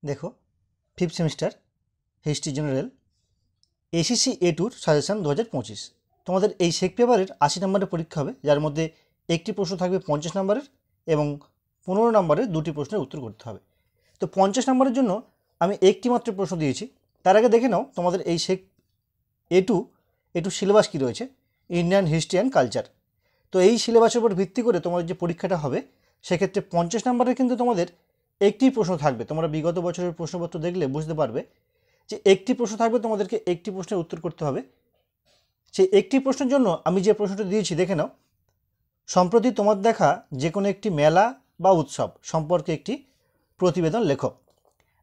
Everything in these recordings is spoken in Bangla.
দেখো 5th semester history general SEC A2 suggestion 2025। তোমাদের এই শেক পেপারের 80 নম্বরের পরীক্ষা হবে, যার মধ্যে একটি প্রশ্ন থাকবে 50 নম্বরের এবং 15 নম্বরের দুটি প্রশ্নের উত্তর করতে হবে। তো 50 নম্বরের জন্য আমি একটি মাত্র প্রশ্ন দিয়েছি। তার আগে দেখে নাও তোমাদের এই শেক A2 সিলেবাস কী রয়েছে, ইন্ডিয়ান হিস্ট্রি অ্যান্ড কালচার। তো এই সিলেবাসের উপর ভিত্তি করে তোমাদের যে পরীক্ষাটা হবে সেক্ষেত্রে 50 নম্বরের কিন্তু তোমাদের একটি প্রশ্ন থাকবে। তোমরা বিগত বছরের প্রশ্নপত্র দেখলে বুঝতে পারবে যে একটি প্রশ্ন থাকবে, তোমাদেরকে একটি প্রশ্নের উত্তর করতে হবে। সেই একটি প্রশ্নের জন্য আমি যে প্রশ্নটা দিয়েছি দেখে নাও, সম্প্রতি তোমার দেখা যে কোনো একটি মেলা বা উৎসব সম্পর্কে একটি প্রতিবেদন লেখো।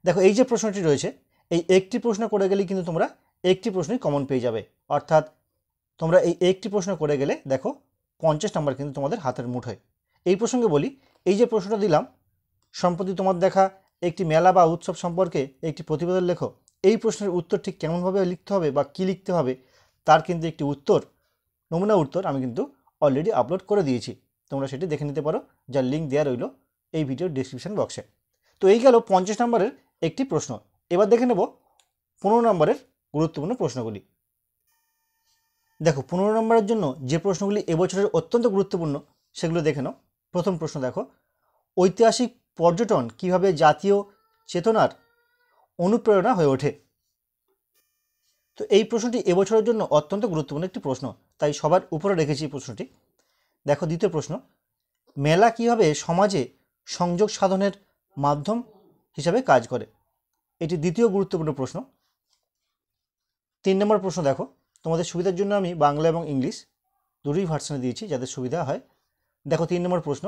দেখো এই যে প্রশ্নটি রয়েছে, এই একটি প্রশ্ন করে গেলেই কিন্তু তোমরা একটি প্রশ্নই কমন পেয়ে যাবে। অর্থাৎ তোমরা এই একটি প্রশ্ন করে গেলে দেখো 50 নম্বর কিন্তু তোমাদের হাতের মুঠোয়। এই প্রসঙ্গে বলি, এই যে প্রশ্নটা দিলাম, সম্প্রতি তোমার দেখা একটি মেলা বা উৎসব সম্পর্কে একটি প্রতিবেদন লেখো, এই প্রশ্নের উত্তর ঠিক কেমনভাবে লিখতে হবে বা কী লিখতে হবে তার কিন্তু একটি নমুনা উত্তর আমি কিন্তু অলরেডি আপলোড করে দিয়েছি। তোমরা সেটি দেখে নিতে পারো, যার লিঙ্ক দেওয়া রইল এই ভিডিওর ডিসক্রিপশন বক্সে। তো এই গেল 50 নম্বরের একটি প্রশ্ন। এবার দেখে নেব 15 নম্বরের গুরুত্বপূর্ণ প্রশ্নগুলি। দেখো 15 নম্বরের জন্য যে প্রশ্নগুলি এবছরের অত্যন্ত গুরুত্বপূর্ণ সেগুলো দেখে নাও। প্রথম প্রশ্ন দেখো, ঐতিহাসিক পর্যটন কিভাবে জাতীয় চেতনার অনুপ্রেরণা হয়ে ওঠে। তো এই প্রশ্নটি এবছরের জন্য অত্যন্ত গুরুত্বপূর্ণ একটি প্রশ্ন, তাই সবার উপরে রেখেছি এই প্রশ্নটি। দেখো দ্বিতীয় প্রশ্ন, মেলা কিভাবে সমাজে সংযোগ সাধনের মাধ্যম হিসাবে কাজ করে। এটি দ্বিতীয় গুরুত্বপূর্ণ প্রশ্ন। 3 নম্বর প্রশ্ন দেখো, তোমাদের সুবিধার জন্য আমি বাংলা এবং ইংলিশ দুটোই ভার্সনে দিয়েছি যাদের সুবিধা হয়। দেখো 3 নম্বর প্রশ্ন,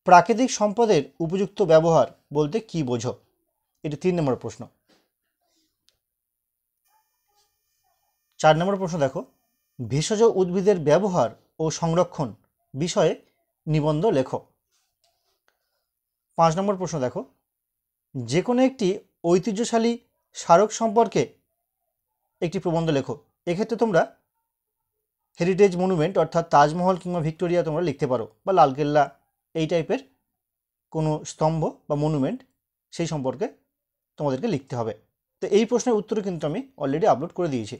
প্রাকৃতিক সম্পদের উপযুক্ত ব্যবহার বলতে কি বোঝো। এটি 3 নম্বর প্রশ্ন। 4 নম্বর প্রশ্ন দেখো, ভেষজ উদ্ভিদের ব্যবহার ও সংরক্ষণ বিষয়ে নিবন্ধ লেখো। 5 নম্বর প্রশ্ন দেখো, যে কোনো একটি ঐতিহ্যশালী স্মারক সম্পর্কে একটি প্রবন্ধ লেখো। এক্ষেত্রে তোমরা হেরিটেজ মনুমেন্ট অর্থাৎ তাজমহল কিংবা ভিক্টোরিয়া তোমরা লিখতে পারো, বা লালকেল্লা, এই টাইপের কোনো স্তম্ভ বা মনুমেন্ট সেই সম্পর্কে তোমাদেরকে লিখতে হবে। তো এই প্রশ্নের উত্তর কিন্তু আমি অলরেডি আপলোড করে দিয়েছি।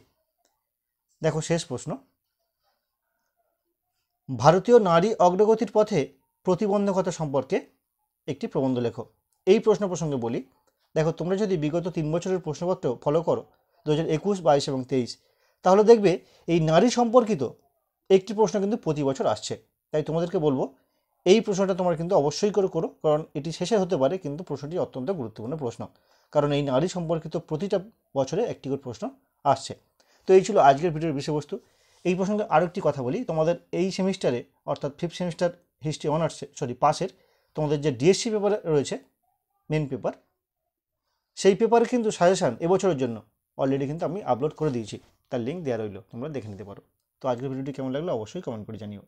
দেখো শেষ প্রশ্ন, ভারতীয় নারী অগ্রগতির পথে প্রতিবন্ধকতা সম্পর্কে একটি প্রবন্ধ লেখো। এই প্রশ্ন প্রসঙ্গে বলি, দেখো তোমরা যদি বিগত 3 বছরের প্রশ্নপত্র ফলো করো 2021, 22 এবং 23, তাহলে দেখবে এই নারী সম্পর্কিত একটি প্রশ্ন কিন্তু প্রতি বছর আসছে। তাই তোমাদেরকে বলবো এই প্রশ্নটা তোমরা কিন্তু অবশ্যই করো, কারণ এটি শেষে হতে পারে কিন্তু প্রশ্নটি অত্যন্ত গুরুত্বপূর্ণ প্রশ্ন, কারণ এই নারী সম্পর্কিত প্রতিটা বছরে একটি করে প্রশ্ন আসছে। তো এই ছিল আজকের ভিডিওর বিষয়বস্তু। এই প্রসঙ্গে আরও একটি কথা বলি, তোমাদের এই সেমিস্টারে অর্থাৎ 5th সেমিস্টার হিস্ট্রি পাসের তোমাদের যে ডিএসসি পেপার রয়েছে মেন পেপার, সেই পেপারে কিন্তু সাজেশান এবছরের জন্য অলরেডি কিন্তু আমি আপলোড করে দিয়েছি, তার লিঙ্ক দেওয়া রইল, তোমরা দেখে নিতে পারো। তো আজকের ভিডিওটি কেমন লাগলো অবশ্যই কমেন্ট করে জানিও।